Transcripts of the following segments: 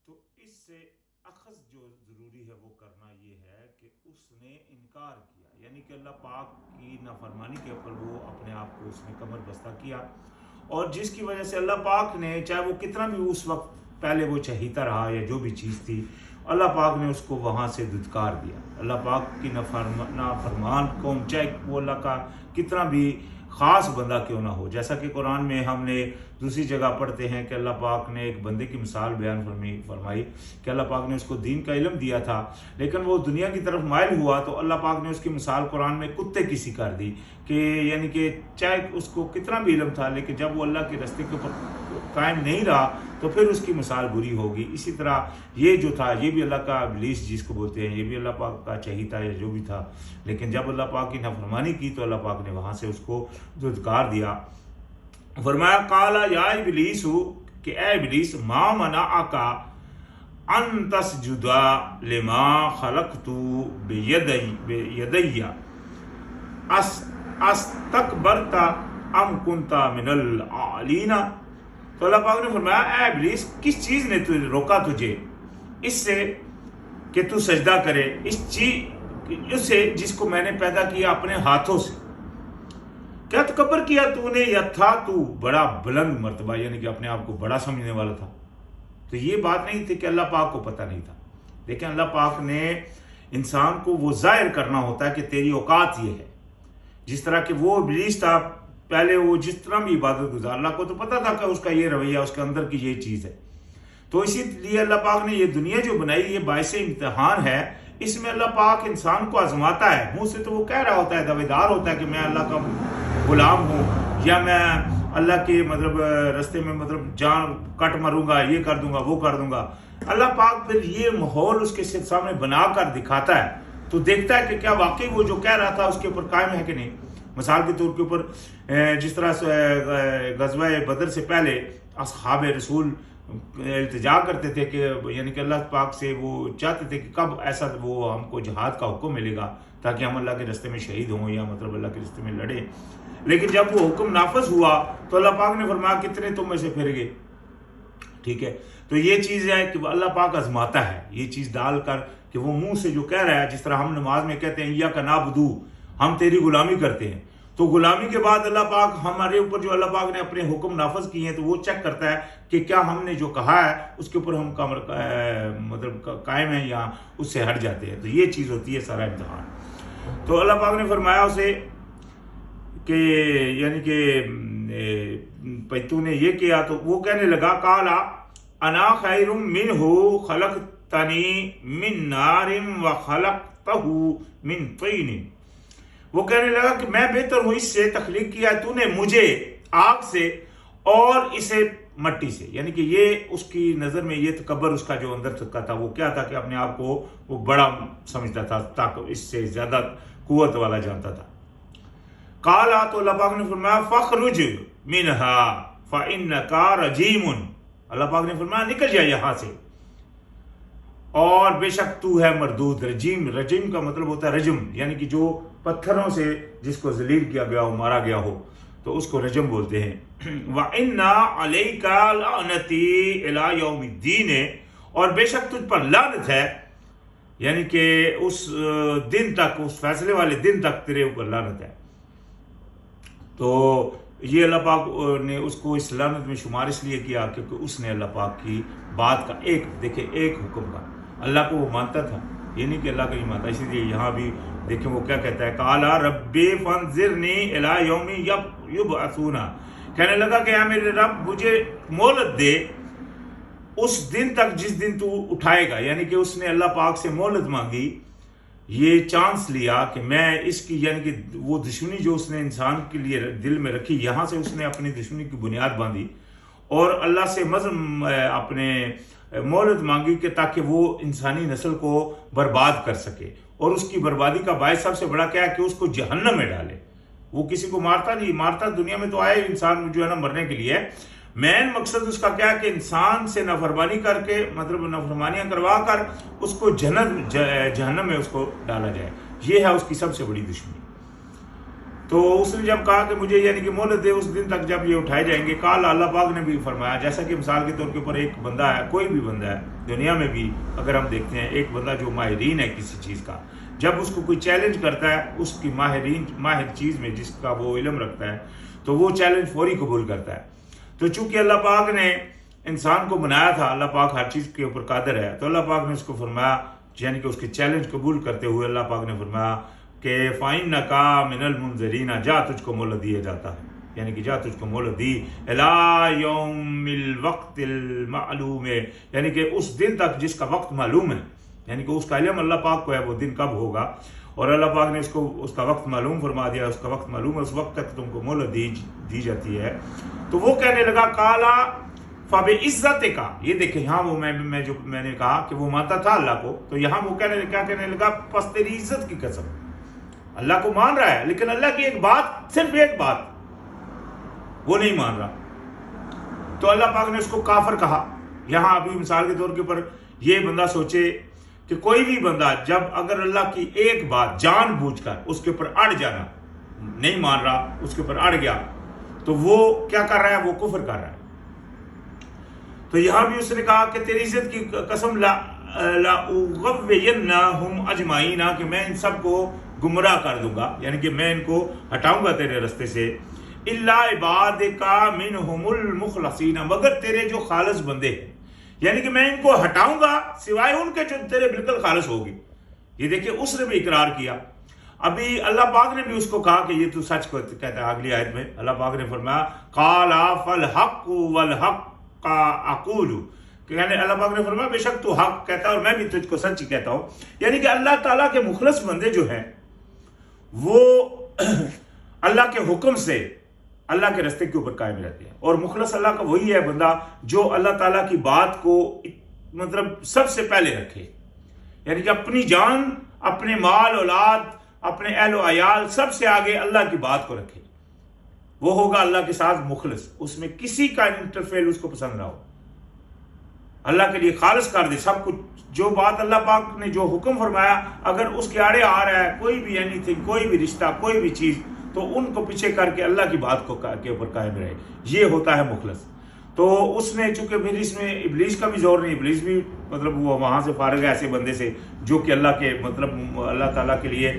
تو اس سے اخذ جو ضروری ہے وہ کرنا یہ ہے کہ اس نے انکار کیا، یعنی کہ اللہ پاک کی نافرمانی کے اوپر وہ اپنے آپ کو اس نے کمر بستہ کیا، اور جس کی وجہ سے اللہ پاک نے چاہے وہ کتنا بھی اس وقت پہلے وہ چہیتا رہا یا جو بھی چیز تھی، اللہ پاک نے اس کو وہاں سے دھتکار دیا۔ اللہ پاک کی نافرمان قوم چاہے وہ اللہ کا کتنا بھی خاص بندہ کیوں نہ ہو، جیسا کہ قرآن میں ہم نے دوسری جگہ پڑھتے ہیں کہ اللہ پاک نے ایک بندے کی مثال بیان فرمائی کہ اللہ پاک نے اس کو دین کا علم دیا تھا، لیکن وہ دنیا کی طرف مائل ہوا تو اللہ پاک نے اس کی مثال قرآن میں کتے کی سی کر دی، کہ یعنی کہ چاہے اس کو کتنا بھی علم تھا لیکن جب وہ اللہ کے راستے کے اوپر قائم نہیں رہا تو پھر اس کی مثال بری ہوگی۔ اسی طرح یہ جو تھا یہ بھی اللہ کا ابلیس جس کو بولتے ہیں، یہ بھی اللہ پاک کا چہیتا یا جو بھی تھا، لیکن جب اللہ پاک کی نافرمانی کی تو اللہ پاک نے وہاں سے اس کو دھتکار دیا۔ فرمایا قالا یا ابلیس، کہ اے ابلیس، ما منعک ان تسجد لما خلقت بیدی استکبرت ام کنت من العالین۔ تو اللہ پاک نے فرمایا اے ابلیس، کس چیز نے روکا تجھے اس سے کہ تو سجدہ کرے اس سے جس کو میں نے پیدا کیا اپنے ہاتھوں سے؟ کیا تکبر کیا تو نے، یا تھا تو بڑا بلند مرتبہ، یعنی کہ اپنے آپ کو بڑا سمجھنے والا تھا؟ تو یہ بات نہیں تھی کہ اللہ پاک کو پتہ نہیں تھا، لیکن اللہ پاک نے انسان کو وہ ظاہر کرنا ہوتا ہے کہ تیری اوقات یہ ہے۔ جس طرح کہ وہ ابلیس تھا، پہلے وہ جس طرح بھی عبادت گزار، اللہ کو تو پتہ تھا کہ اس کا یہ رویہ، اس کے اندر کی یہ چیز ہے، تو اسی لیے اللہ پاک نے یہ دنیا جو بنائی یہ باعث امتحان ہے۔ اس میں اللہ پاک انسان کو آزماتا ہے، منہ سے تو وہ کہہ رہا ہوتا ہے، دعوے دار ہوتا ہے کہ میں اللہ کا غلام ہوں، یا میں اللہ کے رستے میں جان کٹ مروں گا، یہ کر دوں گا، وہ کر دوں گا۔ اللہ پاک پھر یہ ماحول اس کے سامنے بنا کر دکھاتا ہے تو دیکھتا ہے کہ کیا واقعی وہ جو کہہ رہا تھا اس کے اوپر قائم ہے کہ نہیں۔ مثال کے طور کے اوپر جس طرح غزوہ بدر سے پہلے اصحاب رسول التجا کرتے تھے کہ یعنی کہ اللہ پاک سے وہ چاہتے تھے کہ کب ایسا وہ ہم کو جہاد کا حکم ملے گا تاکہ ہم اللہ کے راستے میں شہید ہوں یا اللہ کے راستے میں لڑیں، لیکن جب وہ حکم نافذ ہوا تو اللہ پاک نے فرمایا کتنے تم میں سے پھر گئے۔ ٹھیک ہے، تو یہ چیز ہے کہ اللہ پاک آزماتا ہے، یہ چیز ڈال کر کہ وہ منہ سے جو کہہ رہا ہے، جس طرح ہم نماز میں کہتے ہیں ایاک نعبد، ہم تیری غلامی کرتے ہیں، تو غلامی کے بعد اللہ پاک ہمارے اوپر جو اللہ پاک نے اپنے حکم نافذ کیے ہیں تو وہ چیک کرتا ہے کہ کیا ہم نے جو کہا ہے اس کے اوپر ہم قائم ہیں یا اس سے ہٹ جاتے ہیں۔ تو یہ چیز ہوتی ہے سارا امتحان۔ تو اللہ پاک نے فرمایا اسے کہ یعنی کہ تو نے یہ کیا، تو وہ کہنے لگا قالا انا خیر منہ خلقتنی من نار وخلقتہ من طین۔ وہ کہنے لگا کہ میں بہتر ہوں، اس سے تخلیق کیا تو نے مجھے آگ سے اور اسے مٹی سے، یعنی کہ یہ اس کی نظر میں یہ تکبر اس کا جو اندر کا تھا وہ کیا تھا کہ اپنے آپ کو وہ بڑا سمجھتا تھا، تاکہ اس سے زیادہ قوت والا جانتا تھا۔ قالا، تو اللہ پاک نے فرمایا فخرج منہا فانکا رجیم، اللہ پاک نے فرمایا نکل جا یہاں سے اور بے شک تو ہے مردود۔ رجیم کا مطلب ہوتا ہے رجم، یعنی کہ جو پتھروں سے جس کو ذلیل کیا گیا ہو، مارا گیا ہو، تو اس کو رجم بولتے ہیں۔ وَإِنَّا عَلَيْكَ لَعْنَتِي إِلَىٰ يَوْمِ الدِّينِ، اور بے شک تجھ پر لعنت ہے، یعنی کہ اس دن تک، اس فیصلے والے دن تک تیرے اوپر لعنت ہے۔ تو یہ اللہ پاک نے اس کو اس لعنت میں شمار اس لیے کیا کیونکہ اس نے اللہ پاک کی بات کا ایک حکم کا اللہ کو وہ مانتا تھا، یہ نہیں کہ اللہ کو نہیں مانتا۔ اسی لیے یہاں بھی دیکھیں وہ کیا کہتا ہے، قالا ربی فانظرنی الی یوم یبعثون، کہنے لگا کہ اے میرے رب مجھے مہلت دے اس دن تک جس دن تو اٹھائے گا، یعنی کہ اس نے اللہ پاک سے مہلت مانگی، یہ چانس لیا کہ میں اس کی، یعنی کہ وہ دشمنی جو اس نے انسان کے لیے دل میں رکھی، یہاں سے اس نے اپنی دشمنی کی بنیاد باندھی اور اللہ سے اپنے مہلت مانگی کہ تاکہ وہ انسانی نسل کو برباد کر سکے، اور اس کی بربادی کا باعث سب سے بڑا کیا ہے کہ اس کو جہنم میں ڈالے۔ وہ کسی کو مارتا نہیں، مارتا دنیا میں تو آئے انسان جو ہے نا مرنے کے لیے، مین مقصد اس کا کیا ہے کہ انسان سے نافرمانی کر کے نافرمانیاں کروا کر اس کو جہنم میں اس کو ڈالا جائے، یہ ہے اس کی سب سے بڑی دشمنی۔ تو اس نے جب کہا کہ مجھے یعنی کہ مہلت دے اس دن تک جب یہ اٹھائے جائیں گے، قال اللہ پاک نے بھی فرمایا، جیسا کہ مثال کے طور کے اوپر ایک بندہ ہے، کوئی بھی بندہ ہے دنیا میں بھی اگر ہم دیکھتے ہیں، ایک بندہ جو ماہرین ہے کسی چیز کا، جب اس کو کوئی چیلنج کرتا ہے اس کی ماہر چیز میں جس کا وہ علم رکھتا ہے، تو وہ چیلنج فوری قبول کرتا ہے۔ تو چونکہ اللہ پاک نے انسان کو بنایا تھا، اللہ پاک ہر چیز کے اوپر قادر ہے، تو اللہ پاک نے اس کو فرمایا، یعنی کہ اس کے چیلنج قبول کرتے ہوئے اللہ پاک نے فرمایا کہ فَإِنَّكَ مِنَ الْمُنذَرِينَ، جا تجھ کو مہلت دیا جاتا ہے، یعنی کہ جا تجھ کو مہلت دی إِلَىٰ يَوْمِ الْوَقْتِ الْمَعْلُومِ، یعنی کہ اس دن تک جس کا وقت معلوم ہے، یعنی کہ اس کا علم اللہ پاک کو ہے وہ دن کب ہوگا، اور اللہ پاک نے اس کو اس کا وقت معلوم فرما دیا، اس کا وقت معلوم ہے، اس وقت تک تم کو مہلت دی جاتی ہے۔ تو وہ کہنے لگا قَالَ فَبِعِزَّتِكَ، یہ دیکھیں یہاں وہ میں نے کہا کہ وہ مانتا تھا اللہ کو، تو یہاں وہ کیا کہنے لگا، پس تیری عزت کی قسم، اللہ کو مان رہا ہے لیکن اللہ کی ایک بات، صرف ایک بات وہ نہیں مان رہا، تو اللہ پاک نے اس کو کافر کہا۔ یہاں ابھی مثال کے طور کے اوپر یہ بندہ سوچے کہ کوئی بھی بندہ جب اگر اللہ کی ایک بات جان بوجھ کر اس کے اوپر اڑ جانا، نہیں مان رہا، اس کے اوپر اڑ گیا، تو وہ کیا کر رہا ہے، وہ کفر کر رہا ہے۔ تو یہاں بھی اس نے کہا کہ تیری عزت کی قسم لَأُغْوِيَنَّهُمْ أَجْمَعِينَ، کہ میں ان سب کو گمراہ کر دوں گا، یعنی کہ میں ان کو ہٹاؤں گا تیرے رستے سے، إِلَّا عِبَادِكَ مِنْهُمُ الْمُخْلَصِينَ، مگر تیرے جو خالص بندے ہیں، یعنی کہ میں ان کو ہٹاؤں گا سوائے ان کے جو تیرے بالکل خالص ہوگی۔ یہ دیکھیں اس نے بھی اقرار کیا۔ ابھی اللہ پاک نے بھی اس کو کہا کہ یہ تو سچ کو کہتا ہے، اگلی آیت میں اللہ پاک نے فرمایا قَالَ فَالْحَقُّ وَالْحَقَّ اقول، کہ یعنی اللہ پاک نے فرمایا بے شک تو حق کہتا ہے اور میں بھی تجھ کو سچ ہی کہتا ہوں۔ یعنی کہ اللہ تعالیٰ کے مخلص بندے جو ہیں وہ اللہ کے حکم سے اللہ کے رستے کے اوپر قائم رہتے ہیں، اور مخلص اللہ کا وہی ہے بندہ جو اللہ تعالیٰ کی بات کو مطلب سب سے پہلے رکھے، یعنی کہ اپنی جان، اپنے مال اولاد، اپنے اہل و عیال سب سے آگے اللہ کی بات کو رکھے، وہ ہوگا اللہ کے ساتھ مخلص، اس میں کسی کا انٹرفیئر اس کو پسند نہ ہو، اللہ کے لیے خالص کر دے سب کچھ، جو بات اللہ پاک نے جو حکم فرمایا اگر اس کے آڑے آ رہا ہے کوئی بھی اینی تھنگ، کوئی بھی رشتہ، کوئی بھی چیز، تو ان کو پیچھے کر کے اللہ کی بات کو کے اوپر قائم رہے، یہ ہوتا ہے مخلص۔ تو اس نے چونکہ پھر اس میں ابلیس کا بھی زور نہیں، ابلیس بھی مطلب وہ وہاں سے فارغ ہے ایسے بندے سے جو کہ اللہ کے مطلب اللہ تعالیٰ کے لیے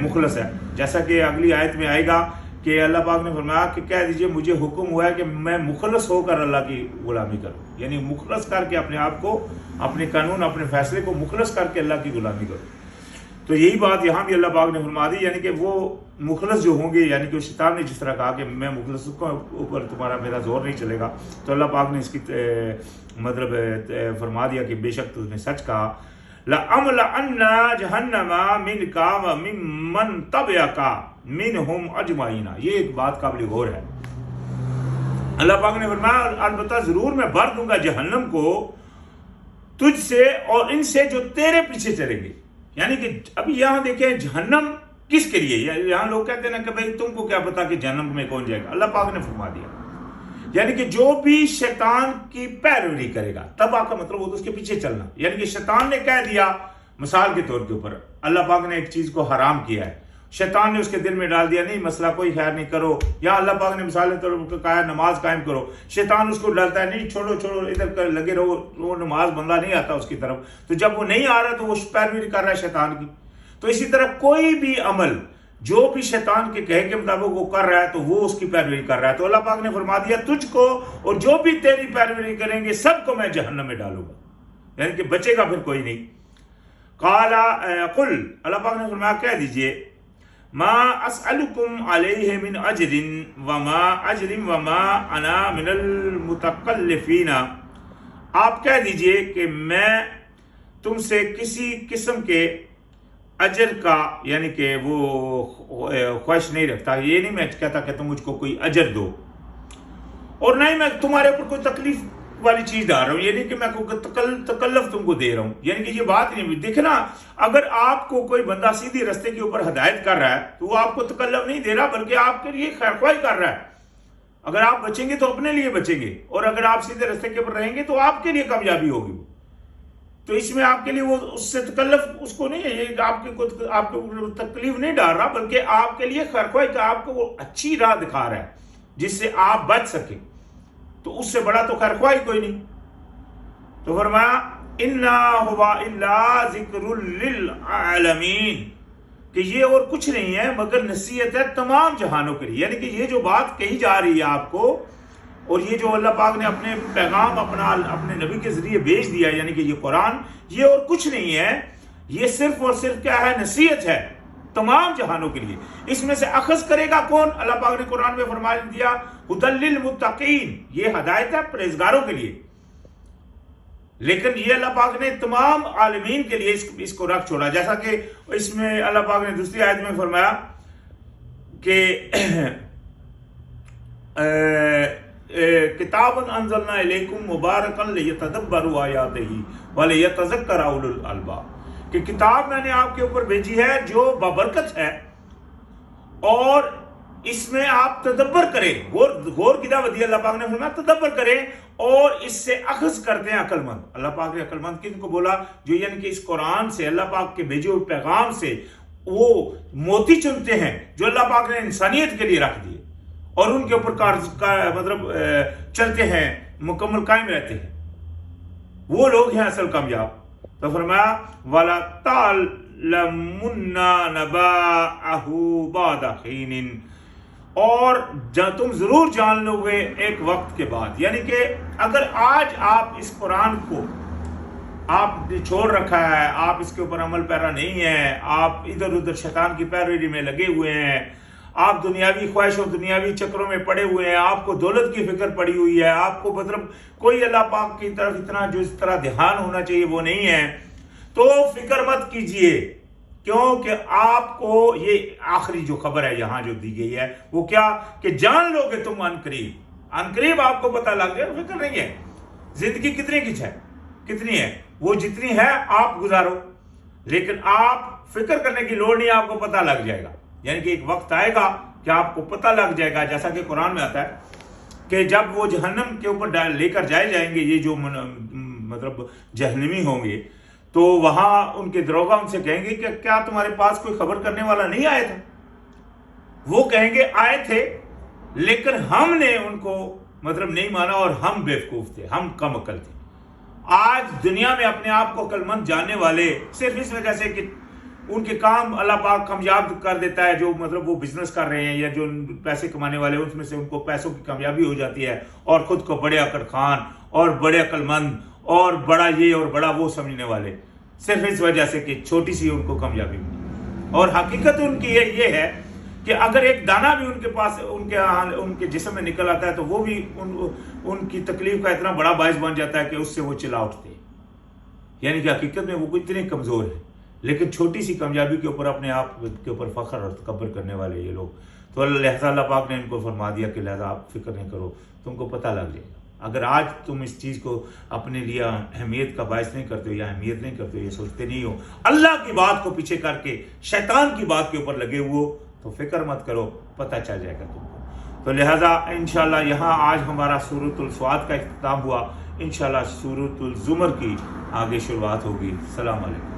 مخلص ہے، جیسا کہ اگلی آیت میں آئے گا کہ اللہ پاک نے فرمایا کہ کہہ دیجئے مجھے حکم ہوا ہے کہ میں مخلص ہو کر اللہ کی غلامی کروں، یعنی مخلص کر کے اپنے آپ کو، اپنے قانون، اپنے فیصلے کو مخلص کر کے اللہ کی غلامی کروں۔ تو یہی بات یہاں بھی اللہ پاک نے فرما دی، یعنی کہ وہ مخلص جو ہوں گے، یعنی کہ شیطان نے جس طرح کہا کہ میں مخلص کے اوپر تمہارا میرا زور نہیں چلے گا، تو اللہ پاک نے اس کی مطلب فرما دیا کہ بے شک تو نے سچ کہا، لَأَمْلَأَنَّ جَهَنَّمَ مِنْكَ وَمِمَّنْ تَبِعَكَ مِنْهُمْ أَجْمَعِينَ، یہ ایک بات قابل غور ہے۔ اللہ پاک نے فرمایا البتہ ضرور میں بھر دوں گا جہنم کو تجھ سے اور ان سے جو تیرے پیچھے چلیں گے، یعنی کہ ابھی یہاں دیکھیں جہنم کس کے لیے، یہاں لوگ کہتے ہیں نا کہ بھئی تم کو کیا پتا کہ جہنم میں کون جائے گا، اللہ پاک نے فرما دیا، یعنی کہ جو بھی شیطان کی پیروی کرے گا، تباہ کا مطلب وہ تو اس کے پیچھے چلنا، یعنی کہ شیطان نے کہہ دیا مثال کے طور کے اوپر، اللہ پاک نے ایک چیز کو حرام کیا ہے، شیطان نے اس کے دل میں ڈال دیا نہیں مسئلہ کوئی خیر نہیں کرو، یا اللہ پاک نے مثال کے طور پر کہا نماز قائم کرو، شیطان اس کو ڈالتا ہے نہیں چھوڑو ادھر لگے رہو، وہ نماز بندہ نہیں آتا اس کی طرف، تو جب وہ نہیں آ رہا تو وہ پیروی کر رہا ہے شیطان کی۔ تو اسی طرح کوئی بھی عمل جو بھی شیطان کے کہے کے مطابق وہ کر رہا ہے تو وہ اس کی پیروی کر رہا ہے، تو اللہ پاک نے فرما دیا تجھ کو اور جو بھی تیری پیروی کریں گے سب کو میں جہنم میں ڈالوں گا، یعنی کہ بچے گا پھر کوئی نہیں۔ قال قل، اللہ پاک نے فرمایا کہہ دیجئے ما اسألکم علیہ من اجر وما انا من المتکلفین، آپ کہہ دیجئے کہ میں تم سے کسی قسم کے اجر کا یعنی کہ وہ خواہش نہیں رکھتا، یہ نہیں میں کہتا کہ تم مجھ کو کوئی اجر دو، اور نہ ہی میں تمہارے اوپر کوئی تکلیف والی چیز ڈال رہا ہوں، یعنی کہ میں کوئی تکلف تم کو دے رہا ہوں، یعنی کہ یہ بات نہیں۔ دیکھنا اگر آپ کو کوئی بندہ سیدھی رستے کے اوپر ہدایت کر رہا ہے تو وہ آپ کو تکلف نہیں دے رہا بلکہ آپ کے لیے خیر خواہی کر رہا ہے، اگر آپ بچیں گے تو اپنے لیے بچیں گے، اور اگر آپ سیدھے رستے کے اوپر رہیں گے تو آپ کے لیے کامیابی ہوگی وہ، تو اس میں آپ کے لیے وہ اس سے تکلف اس کو نہیں ہے، یہ آپ کو تکلیف نہیں ڈال رہا، بلکہ آپ کے لیے خرخواہ کہ آپ کو وہ اچھی راہ دکھا رہا ہے جس سے آپ بچ سکیں، تو اس سے بڑا تو خرخواہ کوئی نہیں۔ تو فرمایا اِنَّا هُوَ إِلَّا ذِكْرٌ لِلْعَالَمِينَ، کہ یہ اور کچھ نہیں ہے مگر نصیحت ہے تمام جہانوں کے لیے۔ یعنی کہ یہ جو بات کہی جا رہی ہے آپ کو، اور یہ جو اللہ پاک نے اپنے پیغام اپنے نبی کے ذریعے بھیج دیا ہے، یعنی کہ یہ قرآن، یہ اور کچھ نہیں ہے، یہ صرف اور صرف کیا ہے؟ نصیحت ہے تمام جہانوں کے لیے۔ اس میں سے اخذ کرے گا کون؟ اللہ پاک نے قرآن میں فرما دیا ھدی للمتقین، یہ ہدایت ہے پرہیزگاروں کے لیے۔ لیکن یہ اللہ پاک نے تمام عالمین کے لیے اس کو رکھ چھوڑا، جیسا کہ اس میں اللہ پاک نے دوسری آیت میں فرمایا کہ کتاب انزلنا الیکم مبارکا لیتدبروا آیاتہ ولیتذکر اولو الالباب، کہ کتاب میں نے آپ کے اوپر بھیجی ہے جو بابرکت ہے، اور اس میں آپ تدبر کریں، غور کی دعوت دی اللہ پاک نے فرمایا تدبر کریں اور اس سے اخذ کرتے ہیں عقل مند۔ اللہ پاک نے عقل مند کن کو بولا؟ جو یعنی کہ اس قرآن سے، اللہ پاک کے بھیجے ہوئے پیغام سے وہ موتی چنتے ہیں جو اللہ پاک نے انسانیت کے لیے رکھ دیے، اور ان کے اوپر مطلب چلتے ہیں، مکمل قائم رہتے ہیں، وہ لوگ ہیں اصل کامیاب۔ تو فرمایا وَلَا تَعْلَمُنَّ نَبَأَهُ بَعْدَ حِينٍ، اور تم ضرور جان لو گے ایک وقت کے بعد۔ یعنی کہ اگر آج آپ اس قرآن کو آپ نے چھوڑ رکھا ہے، آپ اس کے اوپر عمل پیرا نہیں ہے، آپ ادھر ادھر شیطان کی پیروی میں لگے ہوئے ہیں، آپ دنیاوی خواہش اور دنیاوی چکروں میں پڑے ہوئے ہیں، آپ کو دولت کی فکر پڑی ہوئی ہے، آپ کو مطلب کوئی اللہ پاک کی طرف اتنا جو اس طرح دھیان ہونا چاہیے وہ نہیں ہے، تو فکر مت کیجئے، کیونکہ آپ کو یہ آخری جو خبر ہے یہاں جو دی گئی ہے وہ کیا؟ کہ جان لو گے تم عنقریب آپ کو پتہ لگ جائے۔ فکر نہیں ہے، زندگی کتنی ہے، وہ جتنی ہے آپ گزارو، لیکن آپ فکر کرنے کی لوڑ نہیں، آپ کو پتہ لگ جائے گا۔ یعنی کہ ایک وقت آئے گا کہ آپ کو پتہ لگ جائے گا، جیسا کہ قرآن میں آتا ہے کہ جب وہ جہنم کے اوپر لے کر جائے جائیں گے، یہ جو مطلب جہنمی ہوں گے، تو وہاں ان کے دروغہ ان سے کہیں گے کہ کیا تمہارے پاس کوئی خبر کرنے والا نہیں آیا تھا؟ وہ کہیں گے آئے تھے، لیکن ہم نے ان کو مطلب نہیں مانا، اور ہم بیوقوف تھے، ہم کم عقل تھے۔ آج دنیا میں اپنے آپ کو عقل مند جاننے والے صرف اس وجہ سے کہ ان کے کام اللہ پاک کامیاب کر دیتا ہے، جو مطلب وہ بزنس کر رہے ہیں یا جو پیسے کمانے والے اس میں سے ان کو پیسوں کی کامیابی ہو جاتی ہے، اور خود کو بڑے عقل خان اور بڑے عقل مند اور بڑا یہ اور بڑا وہ سمجھنے والے، صرف اس وجہ سے کہ چھوٹی سی ان کو کامیابی ملی۔ اور حقیقت ان کی یہ ہے کہ اگر ایک دانہ بھی ان کے پاس ان کے جسم میں نکل آتا ہے تو وہ بھی ان کی تکلیف کا اتنا بڑا باعث بن جاتا ہے کہ اس سے وہ چلا اٹھتے ہیں۔ یعنی کہ حقیقت میں وہ اتنے کمزور ہیں، لیکن چھوٹی سی کامیابی کے اوپر اپنے آپ کے اوپر فخر اور تکبر کرنے والے یہ لوگ۔ تو لہذا اللہ پاک نے ان کو فرما دیا کہ لہذا آپ فکر نہیں کرو، تم کو پتہ لگ جائے گا۔ اگر آج تم اس چیز کو اپنے لیے اہمیت کا باعث نہیں کرتے ہو یا اہمیت نہیں کرتے ہو، یہ سوچتے نہیں ہو، اللہ کی بات کو پیچھے کر کے شیطان کی بات کے اوپر لگے ہوئے، تو فکر مت کرو، پتہ چل جائے گا تم کو۔ تو لہٰذا انشاءاللہ یہاں آج ہمارا سورۃ الصاد کا اختتام ہوا، انشاءاللہ سورۃ الزمر کی آگے شروعات ہوگی۔ السلام علیکم۔